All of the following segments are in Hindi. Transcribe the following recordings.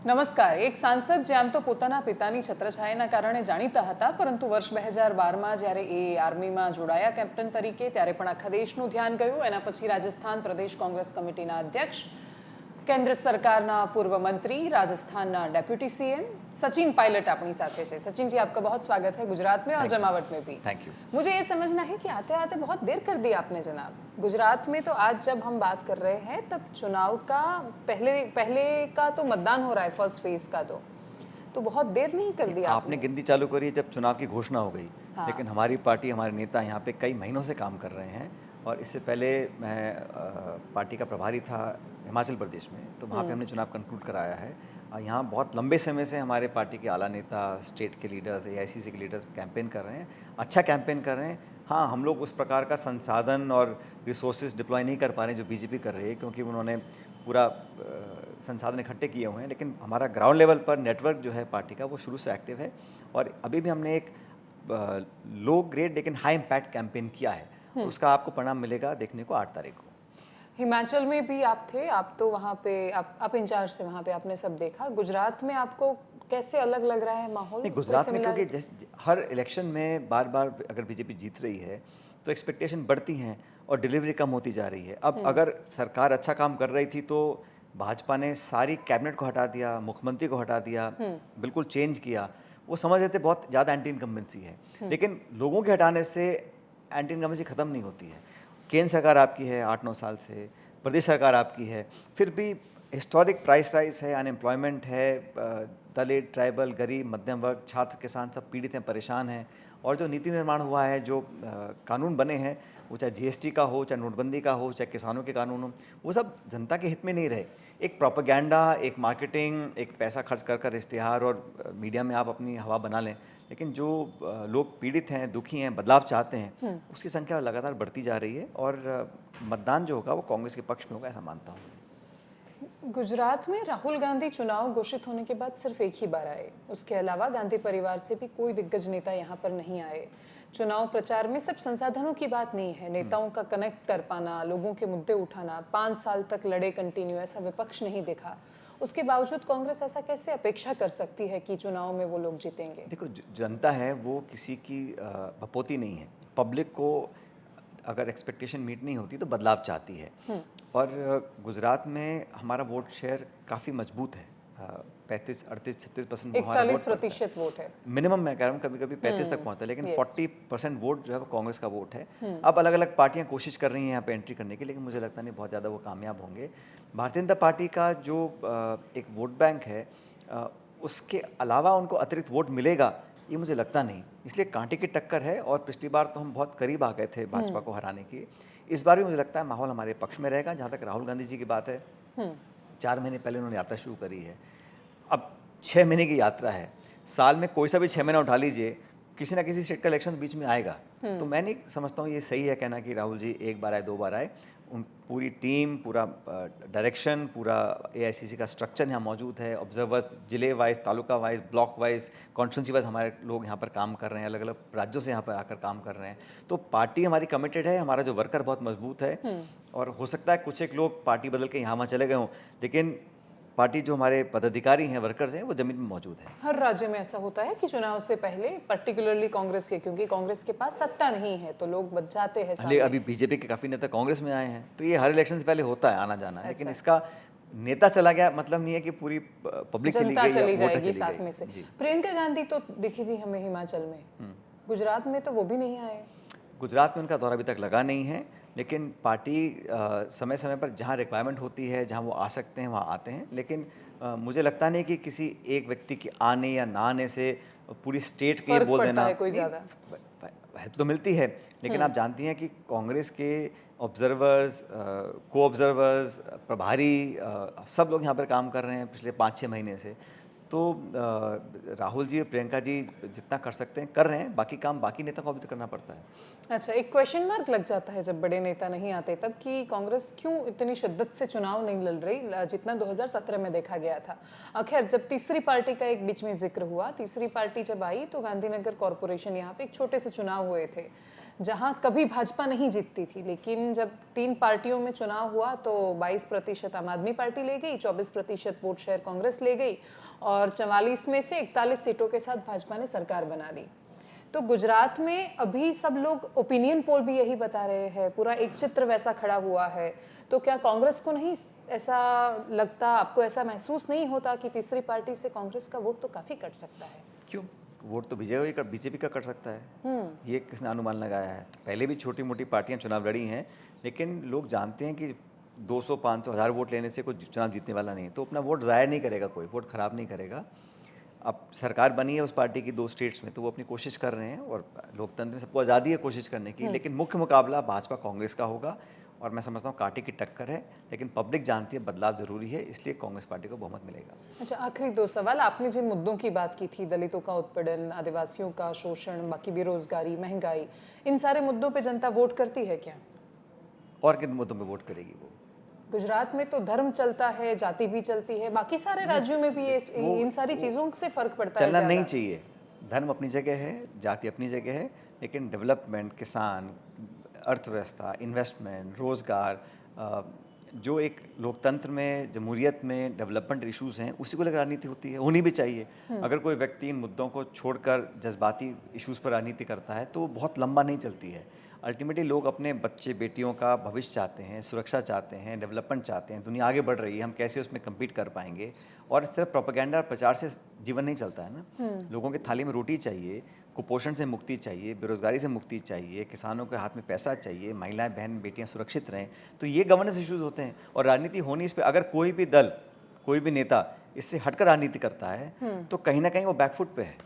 નમસ્કાર. એક સાંસદ જે આમ તો પોતાના પિતાની છત્રછાયાના કારણે જાણીતા હતા, પરંતુ વર્ષ 2012માં જ્યારે એ આર્મીમાં જોડાયા કેપ્ટન તરીકે, ત્યારે પણ આખા દેશનું ધ્યાન ગયું. એના પછી રાજસ્થાન પ્રદેશ કોંગ્રેસ કમિટીના અધ્યક્ષ, केंद्र सरकारना पूर्व मंत्री, राजस्थान डेप्यूटी सीएम सचिन पायलट अपनी साथ है. सचिन जी, आपका बहुत स्वागत है गुजरात में और जमावट में भी. Thank you. मुझे ये समझना है कि आते आते बहुत देर कर दी आपने जनाब. गुजरात में तो आज जब हम बात कर रहे हैं तब चुनाव का पहले का तो मतदान हो रहा है, फर्स्ट फेज का तो बहुत देर नहीं कर दी आपने गिनती चालू करी जब चुनाव की घोषणा हो गई. हाँ. लेकिन हमारी पार्टी, हमारे नेता यहाँ पे कई महीनों से काम कर रहे हैं. और इससे पहले मैं पार्टी का प्रभारी था हिमाचल प्रदेश में, तो वहाँ पे हमने चुनाव कंक्लूड कराया है. यहाँ बहुत लंबे समय से हमारे पार्टी के आला नेता, स्टेट के लीडर्स, एआईसीसी के लीडर्स कैंपेन कर रहे हैं. अच्छा कैंपेन कर रहे हैं. हाँ, हम लोग उस प्रकार का संसाधन और रिसोर्सेज डिप्लॉय नहीं कर पा रहे हैं जो बीजेपी कर रही है, क्योंकि उन्होंने पूरा संसाधन इकट्ठे किए हुए हैं. लेकिन हमारा ग्राउंड लेवल पर नेटवर्क जो है पार्टी का, वो शुरू से एक्टिव है. और अभी भी हमने एक लो ग्रेड लेकिन हाई इम्पैक्ट कैंपेन किया है. उसका आपको परिणाम मिलेगा देखने को 8 तारीख को. हिमाचल में भी आप थे, आप तो वहाँ पे आप इंचार्ज थे वहाँ पे, आपने सब देखा. गुजरात में आपको कैसे अलग लग रहा है माहौल? नहीं, गुजरात में क्योंकि हर इलेक्शन में बार बार अगर बीजेपी जीत रही है तो एक्सपेक्टेशन बढ़ती हैं और डिलीवरी कम होती जा रही है. अब अगर सरकार अच्छा काम कर रही थी तो भाजपा ने सारी कैबिनेट को हटा दिया, मुख्यमंत्री को हटा दिया, बिल्कुल चेंज किया. वो समझ रहे थे बहुत ज़्यादा एंटी इनकम्बेंसी है. लेकिन लोगों के हटाने से एंटी इनकम्बेंसी ख़त्म नहीं होती है. केंद्र सरकार आपकी है 8-9 साल से, प्रदेश सरकार आपकी है, फिर भी हिस्टोरिक प्राइस राइज है, अनएम्प्लॉयमेंट है, दलित, ट्राइबल, गरीब, मध्यम वर्ग, छात्र, किसान सब पीड़ित हैं, परेशान हैं. और जो नीति निर्माण हुआ है, जो कानून बने हैं, वो चाहे जीएसटी का हो, चाहे नोटबंदी का हो, चाहे किसानों के कानून हो, वो सब जनता के हित में नहीं रहे. एक प्रोपेगेंडा, एक मार्केटिंग, एक पैसा खर्च कर कर इश्तिहार और मीडिया में आप अपनी हवा बना लें. लेकिन जो लोग पीड़ित हैं, दुखी हैं, बदलाव चाहते हैं, उसकी संख्या लगातार बढ़ती जा रही है. और मतदान जो होगा वो कांग्रेस के पक्ष में होगा, ऐसा मानता हूँ. गुजरात में राहुल गांधी चुनाव घोषित होने के बाद सिर्फ एक ही बार आए. उसके अलावा गांधी परिवार से भी कोई दिग्गज नेता यहाँ पर नहीं आए. चुनाव प्रचार में सिर्फ संसाधनों की बात नहीं है, नेताओं का कनेक्ट कर पाना, लोगों के मुद्दे उठाना. 5 साल तक लड़े कंटिन्यू, ऐसा विपक्ष नहीं देखा. उसके बावजूद कांग्रेस ऐसा कैसे अपेक्षा कर सकती है कि चुनाव में वो लोग जीतेंगे? देखो, जनता है वो किसी की भपोती नहीं है. पब्लिक को अगर एक्सपेक्टेशन मीट नहीं होती तो बदलाव चाहती है. और गुजरात में हमारा वोट शेयर काफ़ी मजबूत है. 35, 38, 36% 41% वोट है मिनिमम. मैं कह रहा हूँ कभी कभी 35 तक पहुँचता है, लेकिन 40% वोट जो है वो कांग्रेस का वोट है. अब अलग अलग पार्टियां कोशिश कर रही हैं यहाँ पे एंट्री करने की, लेकिन मुझे लगता नहीं बहुत ज़्यादा वो कामयाब होंगे. भारतीय जनता पार्टी का जो एक वोट बैंक है, उसके अलावा उनको अतिरिक्त वोट मिलेगा ये मुझे लगता नहीं. इसलिए कांटे की टक्कर है. और पिछली बार तो हम बहुत करीब आ गए थे भाजपा को हराने की. इस बार भी मुझे लगता है माहौल हमारे पक्ष में रहेगा. जहाँ तक राहुल गांधी जी की बात है, 4 महीने पहले उन्होंने यात्रा शुरू करी है. अब 6 महीने की यात्रा है. साल में कोई सा भी 6 महीना उठा लीजिए, किसी ना किसी स्टेट का इलेक्शन बीच में आएगा. तो मैं नहीं समझता हूँ ये सही है कहना कि राहुल जी एक बार आए, 2 बार आए. पूरी टीम, पूरा डायरेक्शन, पूरा एआईसीसी का स्ट्रक्चर यहाँ मौजूद है. ऑब्जर्वर्स जिले wise, taluka wise, block wise, constituency wise हमारे लोग यहाँ पर काम कर रहे हैं. अलग अलग राज्यों से यहाँ पर आकर काम कर रहे हैं. तो पार्टी हमारी कमिटेड है. हमारा जो वर्कर बहुत मजबूत है. और हो सकता है कुछ एक लोग पार्टी बदल के यहाँ वहाँ चले गए हों, लेकिन पार्टी जो हमारे पदाधिकारी हैं, वर्कर्स हैं, वो जमीन में मौजूद है. हर राज्य में ऐसा होता है कि चुनाव से पहले, पर्टिकुलरली कांग्रेस के, क्योंकि कांग्रेस के पास सत्ता नहीं है तो लोग बच जाते हैं सामने. अभी बीजेपी के काफ़ी नेता कांग्रेस में आए हैं, तो ये हर इलेक्शन से पहले होता है आना जाना. लेकिन इसका नेता चला गया मतलब नहीं है कि पूरी पब्लिक चली गई, चली जाएगी साथ में से. प्रियंका गांधी तो दिखी थी हमें हिमाचल में, गुजरात में तो वो भी नहीं आए. गुजरात में उनका दौरा अभी तक लगा नहीं है. लेकिन पार्टी समय समय पर जहाँ रिक्वायरमेंट होती है, जहाँ वो आ सकते हैं वहाँ आते हैं. लेकिन मुझे लगता नहीं कि किसी एक व्यक्ति के आने या ना आने से पूरी स्टेट के बोल देना हेल्प तो मिलती है. लेकिन आप जानती हैं कि कांग्रेस के ऑब्जर्वर्स, को ऑब्जर्वर्स, प्रभारी, सब लोग यहाँ पर काम कर रहे हैं पिछले 5-6 महीने से. तो राहुल जी और प्रियंका जी जितना कर सकते हैं कर रहे हैं. बाकी काम बाकी नेता को भी तो करना पड़ता है. अच्छा, एक क्वेश्चन मार्क लग जाता है जब बड़े नेता नहीं आते तब, कि कांग्रेस क्यों इतनी शिद्दत से चुनाव नहीं लड़ रही जितना 2017 में देखा गया था. खैर, जब तीसरी पार्टी का एक बीच में जिक्र हुआ, तीसरी पार्टी जब आई तो गांधीनगर कॉरपोरेशन यहाँ पे एक छोटे से चुनाव हुए थे. जहां कभी भाजपा नहीं जीतती थी, लेकिन जब 3 पार्टियों में चुनाव हुआ तो 22% आम आदमी पार्टी ले गई, 24% वोट शेयर कांग्रेस ले गई और 44 में से 41 सीटों के साथ भाजपा ने सरकार बना दी। तो गुजरात में अभी सब लोग, ओपिनियन पोल भी यही बता रहे हैं, पूरा एक चित्र वैसा खड़ा हुआ है। तो क्या कांग्रेस को नहीं ऐसा लगता, आपको ऐसा महसूस नहीं होता कि तीसरी पार्टी से कांग्रेस का वोट तो काफी कट सकता है? क्यों? वोट तो बीजेपी का कट सकता है। ये किसने अनुमान लगाया है? तो पहले भी छोटी मोटी पार्टियां चुनाव लड़ी हैं, लेकिन लोग जानते हैं कि 200, 500, 1000 वोट लेने से कोई चुनाव जीतने वाला नहीं है, तो अपना वोट ज़ाया नहीं करेगा, कोई वोट खराब नहीं करेगा। अब सरकार बनी है उस पार्टी की 2 स्टेट्स में, तो वो अपनी कोशिश कर रहे हैं और लोकतंत्र में सबको आज़ादी है कोशिश करने की, लेकिन मुख्य मुकाबला भाजपा कांग्रेस का होगा और मैं समझता हूँ कांटे की टक्कर है, लेकिन पब्लिक जानती है बदलाव जरूरी है, इसलिए कांग्रेस पार्टी को बहुमत मिलेगा। अच्छा, आखिरी 2 सवाल। आपने जिन मुद्दों की बात की थी, दलितों का उत्पीड़न, आदिवासियों का शोषण, बाकी बेरोजगारी, महंगाई, इन सारे मुद्दों पे जनता वोट करती है क्या? और किन मुद्दों में वोट करेगी वो? गुजरात में तो धर्म चलता है, जाति भी चलती है, बाकी सारे राज्यों में भी इन सारी चीजों से फर्क पड़ता है चलना ज्यादा। नहीं चाहिए। धर्म अपनी जगह है, जाति अपनी जगह है, लेकिन डेवलपमेंट, किसान, अर्थव्यवस्था, इन्वेस्टमेंट, रोजगार, जो एक लोकतंत्र में, जमहूरियत में डेवलपमेंट इश्यूज हैं, उसी को लेकर राजनीति होती है, होनी भी चाहिए। अगर कोई व्यक्ति इन मुद्दों को छोड़कर जज्बाती इश्यूज पर राजनीति करता है तो वो बहुत लंबा नहीं चलती है। अल्टीमेटली लोग अपने बच्चे बेटियों का भविष्य चाहते हैं, सुरक्षा चाहते हैं, डेवलपमेंट चाहते हैं, दुनिया आगे बढ़ रही है, हम कैसे उसमें कम्पीट कर पाएंगे। और सिर्फ प्रोपेगेंडा और प्रचार से जीवन नहीं चलता है ना। लोगों की थाली में रोटी चाहिए, कुपोषण से मुक्ति चाहिए, बेरोजगारी से मुक्ति चाहिए, किसानों के हाथ में पैसा चाहिए, महिलाएं बहन बेटियां सुरक्षित रहें, तो ये गवर्नेंस इश्यूज होते हैं और राजनीति होनी इस पर। अगर कोई भी दल, कोई भी नेता इससे हटकर राजनीति करता है तो कहीं ना कहीं वो बैकफुट पे है।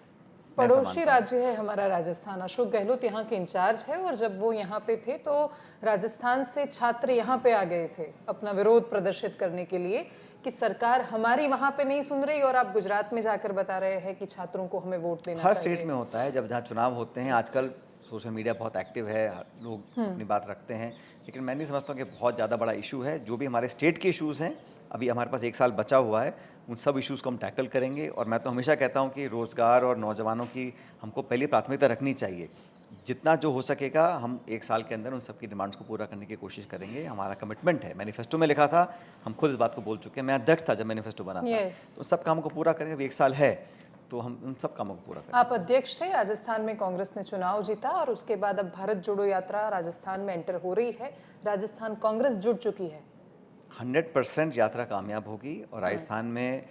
पड़ोसी राज्य है हमारा राजस्थान, अशोक गहलोत यहाँ के इंचार्ज है और जब वो यहाँ पे थे तो राजस्थान से छात्र यहाँ पे आ गए थे अपना विरोध प्रदर्शित करने के लिए कि सरकार हमारी वहाँ पे नहीं सुन रही, और आप गुजरात में जाकर बता रहे हैं कि छात्रों को हमें वोट देना हर चाहिए। स्टेट में होता है, जब जहाँ चुनाव होते हैं। आजकल सोशल मीडिया बहुत एक्टिव है, लोग अपनी बात रखते हैं, लेकिन मैं नहीं समझता हूँ कि बहुत ज़्यादा बड़ा इशू है। जो भी हमारे स्टेट के इश्यूज़ हैं, अभी हमारे पास 1 साल बचा हुआ है, उन सब इश्यूज़ को हम टैकल करेंगे। और मैं तो हमेशा कहता हूँ कि रोज़गार और नौजवानों की हमको पहली प्राथमिकता रखनी चाहिए। जितना जो हो सकेगा हम 1 साल के अंदर उन सबकी डिमांड्स को पूरा करने की कोशिश करेंगे। हमारा कमिटमेंट है, मैनिफेस्टो में लिखा था, हम खुद इस बात को बोल चुके हैं। मैं अध्यक्ष था जब मैनिफेस्टो बना था। उन सब कामों को पूरा करेंगे। अभी 1 साल है तो हम उन सब कामों को पूरा करेंगे। आप अध्यक्ष थे, राजस्थान में कांग्रेस ने चुनाव जीता और उसके बाद अब भारत जोड़ो यात्रा राजस्थान में एंटर हो रही है। राजस्थान कांग्रेस जुड़ चुकी है। 100% यात्रा कामयाब होगी और राजस्थान में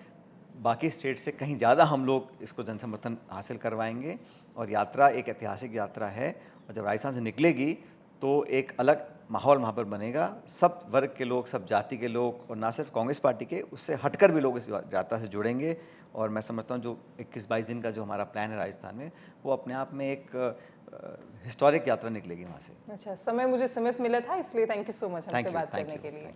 बाकी स्टेट से कहीं ज़्यादा हम लोग इसको जनसमर्थन हासिल करवाएंगे। और यात्रा एक ऐतिहासिक यात्रा है और जब राजस्थान से निकलेगी तो एक अलग माहौल वहाँ पर बनेगा। सब वर्ग के लोग, सब जाति के लोग, और ना सिर्फ कांग्रेस पार्टी के, उससे हटकर भी लोग इस यात्रा से जुड़ेंगे। और मैं समझता हूँ जो 21-22 दिन का जो हमारा प्लान है राजस्थान में, वो अपने आप में एक हिस्टोरिक यात्रा निकलेगी वहाँ से। अच्छा, समय मुझे सीमित मिला था, इसलिए थैंक यू सो मच हमसे बात करने के लिए।